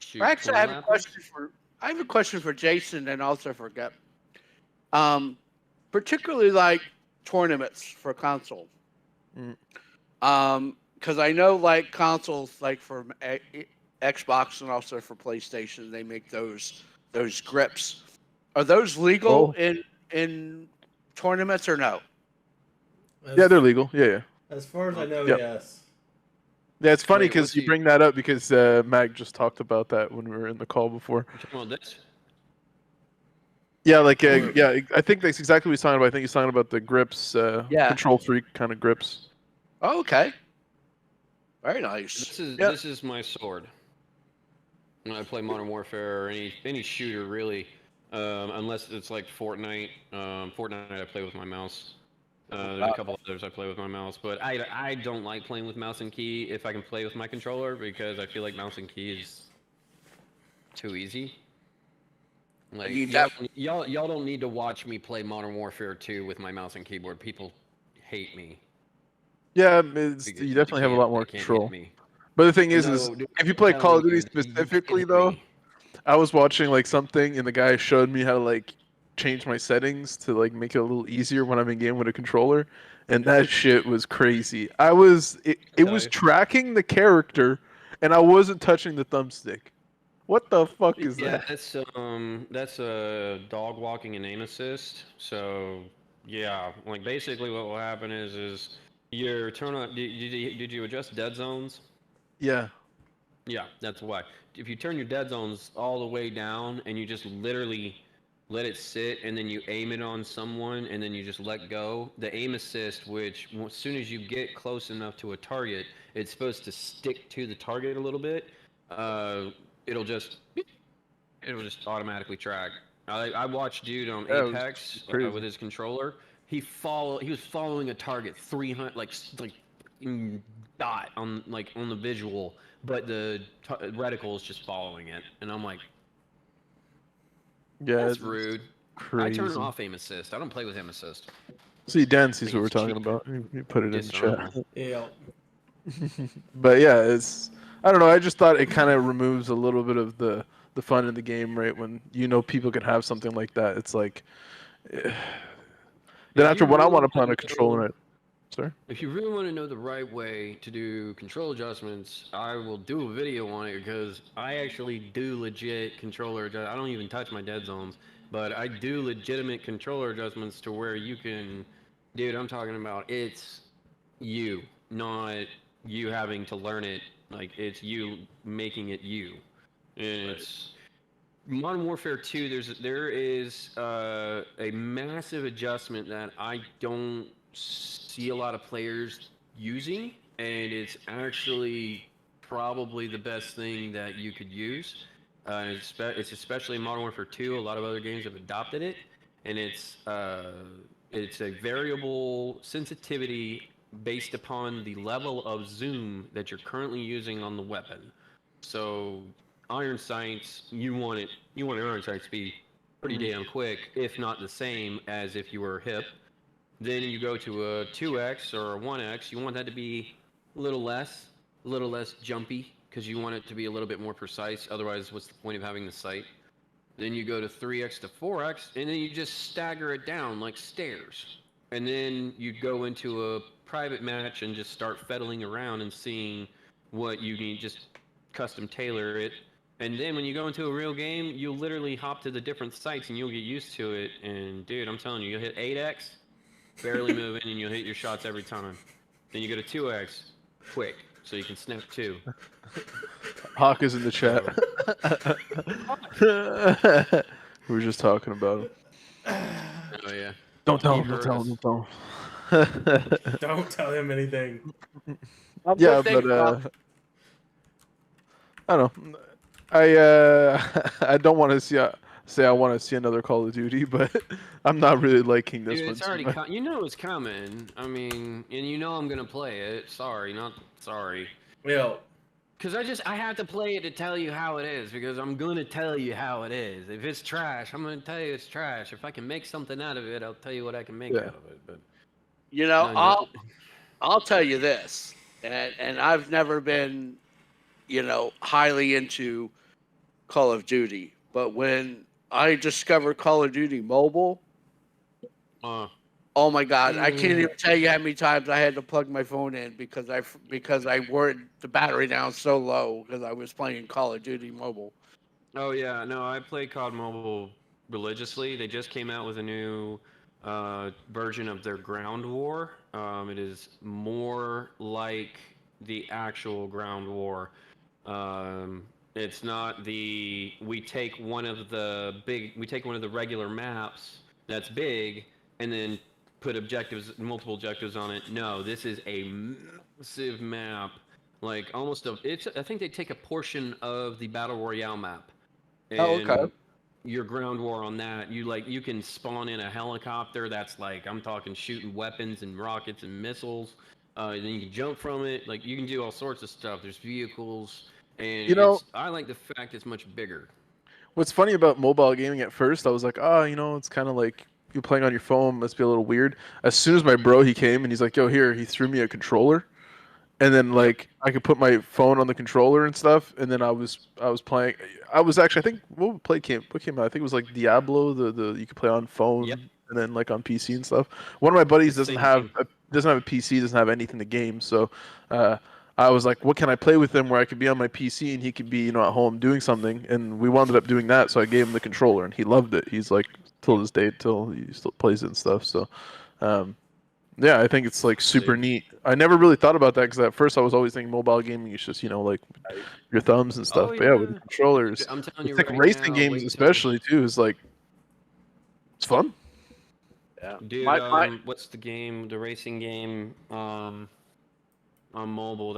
shoot actually 20 lappers? I have a question for Jason and also for Gep. Particularly like tournaments for console. Mm. Because I know like consoles like for Xbox and also for PlayStation, they make those grips. Are those legal Oh, in tournaments or no? yeah, they're legal. Yeah. As far as I know, Yep. yes. Yeah, it's funny Wait, because what's you he? bring that up because Mag just talked about that when we were in the call before. You talking about this? Yeah, like Or I think that's exactly what he's talking about. I think he's talking about the grips, Yeah. control freak kind of grips. Oh, okay. Very nice. Yeah. this is my sword. When I play Modern Warfare or any shooter really, unless it's like Fortnite. Fortnite I play with my mouse. There's a couple others I play with my mouse, but I don't like playing with mouse and key if I can play with my controller because I feel like mouse and key is too easy. Like You y'all don't need to watch me play Modern Warfare 2 with my mouse and keyboard. People hate me Yeah, because you definitely have a lot more they can't hit control. me. But the thing is No, dude, if you I'm play Call telling of Duty you, you can specifically, hit though, me. I was watching like something, and the guy showed me how to like change my settings to like make it a little easier when I'm in game with a controller, and that shit was crazy. It Tell was you. tracking the character, and I wasn't touching the thumbstick. What the fuck is Yeah, that? that's a dog walking and aim assist. So yeah, like basically what will happen is your turn on. Did you adjust dead zones? Yeah. Yeah, that's why. If you turn your dead zones all the way down and you just literally let it sit and then you aim it on someone and then you just let go, the aim assist, which as soon as you get close enough to a target, it's supposed to stick to the target a little bit. It'll just It'll just automatically track. I watched dude on Yeah, it was Apex crazy. with his controller. He was following a target 300 like dot on on the visual, but the reticle is just following it, and I'm like, Yeah, that's it's rude. I turn crazy. off aim assist. I don't play with aim assist. See, Dan sees Think what we're it's talking cheap. about. You put it in the chat. Dishonorable. Yeah. But yeah, it's I don't know. I just thought it kind of removes a little bit of the fun in the game, right? When people can have something like that, it's like then If after you when I want really to play on a want to know, controller, sorry. if you really want to know the right way to do control adjustments, I will do a video on it because I actually do legit controller adjust. I don't even touch my dead zones, but I do legitimate controller adjustments to where you can, dude. I'm talking about it's you, not you having to learn it. Like it's you making it you, and it's Modern Warfare 2, there is a massive adjustment that I don't see a lot of players using, and it's actually probably the best thing that you could use. It's especially in Modern Warfare 2. A lot of other games have adopted it, and it's a variable sensitivity based upon the level of zoom that you're currently using on the weapon. So iron sights, you want an iron sights to be pretty damn quick, if not the same as if you were hip. Then you go to a 2x or a 1x, you want that to be a little less jumpy, because you want it to be a little bit more precise. Otherwise, what's the point of having the sight? Then you go to 3x to 4x, and then you just stagger it down like stairs. And then you go into a private match and just start fiddling around and seeing what you need, just custom tailor it. And then when you go into a real game, you'll literally hop to the different sites and you'll get used to it. And dude, I'm telling you, you'll hit 8x, barely moving, and you'll hit your shots every time. Then you go to 2x, quick, so you can snap two. Hawk is in the chat. So, We were just talking about him. oh yeah, Don't tell he him. Don't heard tell us. him. Don't tell him. Don't tell him anything. Yeah, Good thing but about I don't know. I don't want to say I want to see another Call of Duty, but I'm not really liking this Dude, one it's too already much. you know it's coming. I mean, and you know I'm gonna play it. Sorry, not sorry. Yo, Cause I have to play it to tell you how it is, because I'm gonna tell you how it is. If it's trash, I'm gonna tell you it's trash. If I can make something out of it, I'll tell you what I can make Yeah. out of it. But you know, no, I'll tell you this, and I've never been, highly into Call of Duty, but when I discovered Call of Duty Mobile, uh, oh my God, I can't even tell you how many times I had to plug my phone in because I wore the battery down so low because I was playing Call of Duty Mobile. oh yeah, no, I play COD Mobile religiously. They just came out with a new version of their ground war. It is more like the actual ground war. It's not the we take one of the regular maps that's big and then put multiple objectives on it. No, this is a massive map, like almost a. It's I think they take a portion of the battle royale map Oh, okay. and your ground war on that. You can spawn in a helicopter that's like, I'm talking shooting weapons and rockets and missiles. Then you can jump from it. Like you can do all sorts of stuff. There's vehicles, and You know, I like the fact it's much bigger. what's funny about mobile gaming at first, I was like, oh, it's kind of like you playing on your phone must be a little weird. As soon as my bro he came and he's like, yo, here, he threw me a controller, and then Yep. like I could put my phone on the controller and stuff, and then I was playing. I was actually, I think, what came out? I think it was like Diablo, the you could play on Yep. phone and then like on PC and stuff. One of my buddies Same thing. doesn't have a PC, doesn't have anything to game, so uh, I was like, what can I play with him where I could be on my PC and he could be at home doing something, and we wound up doing that. So I gave him the controller and he loved it. He's like till this day, till he still plays it and stuff. So. Um, yeah, I think it's like super See. neat. I never really thought about that because at first I was always thinking mobile gaming is just like your thumbs and Oh stuff. But yeah, with the yeah. controllers, I'm telling it's you like right racing now. games Wait till, especially too. Is like it's fun. Yeah. dude. My What's the game? The racing game. On mobile.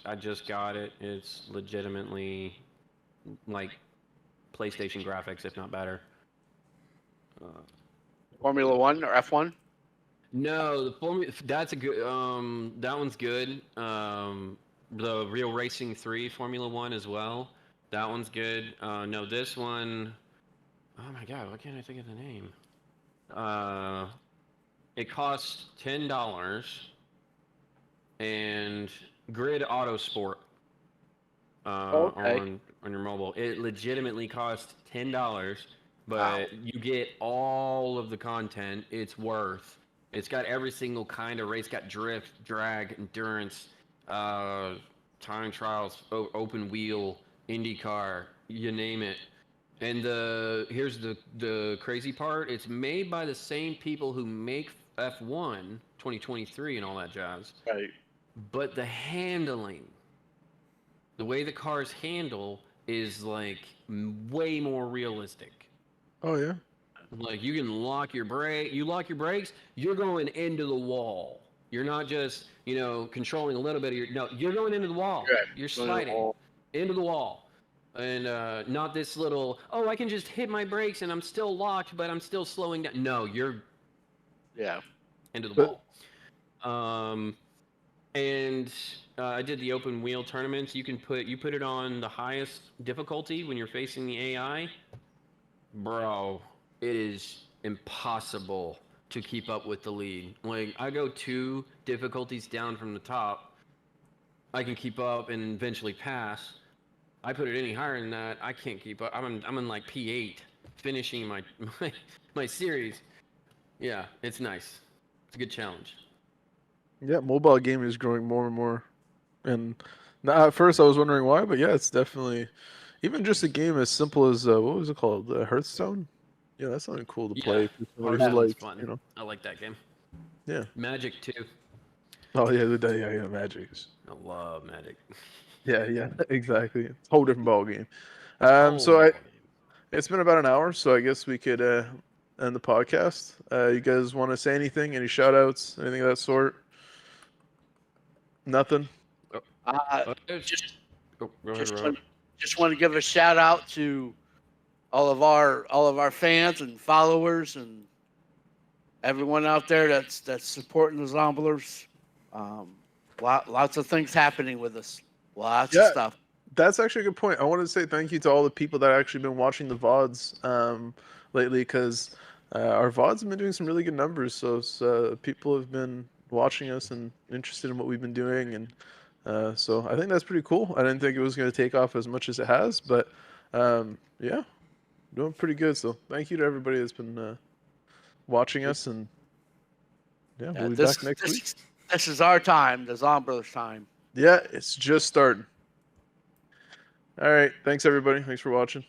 I just got it. It's legitimately like PlayStation graphics, if not better. Formula One or F1? No, that's a good. That one's good. The Real Racing 3 Formula One as well. That one's good. No, this one. Oh my God, why can't I think of the name? It costs $10, and Grid Autosport Okay. on your mobile. It legitimately costs $10, but Wow. you get all of the content it's worth. It's got every single kind of race. Got drift, drag, endurance, time trials, open wheel, IndyCar, you name it. And here's the crazy part. It's made by the same people who make F1 2023 and all that jazz. Right. But the handling, the way the cars handle is like way more realistic. Oh yeah. Like you can lock your brake, you lock your brakes, you're going into the wall. You're not just, controlling a little bit of your, no, you're going into the wall. Good. You're Going to the sliding wall. into the wall. And not this little, oh, I can just hit my brakes and I'm still locked, but I'm still slowing down. No, you're Yeah. into the But- wall. And I did the open wheel tournaments. You put it on the highest difficulty when you're facing the AI. Bro, it is impossible to keep up with the lead. Like I go 2 difficulties down from the top, I can keep up and eventually pass. I put it any higher than that, I can't keep up. I'm in like P8, finishing my series. Yeah, it's nice. It's a good challenge. Yeah, mobile gaming is growing more and more. And now, at first I was wondering why, but yeah, it's definitely even just a game as simple as what was it called? Hearthstone? Yeah, that's something cool to play for somebody who Hearthstone's likes, fun. I like that game. Yeah. Magic too. Oh yeah, yeah, Magic. I love Magic. Yeah, exactly. Whole different ball game. Oh, So ball game. it's been about an hour, so I guess we could end the podcast. You guys want to say anything? Any shout outs? Anything of that sort? Nothing? Just Go ahead, just Rob. want, just want to give a shout out to all of our fans and followers and everyone out there that's supporting the Zomblers. Lots of things happening with us. Lots of Yeah. stuff. That's actually a good point. I wanted to say thank you to all the people that have actually been watching the VODs lately, because our VODs have been doing some really good numbers. So people have been watching us and interested in what we've been doing, and so I think that's pretty cool. I didn't think it was going to take off as much as it has, but yeah, doing pretty good. So thank you to everybody that's been watching us, and yeah, we'll be back next week. This is our time, the Zomblers time. Yeah, it's just starting. All right, thanks everybody. Thanks for watching.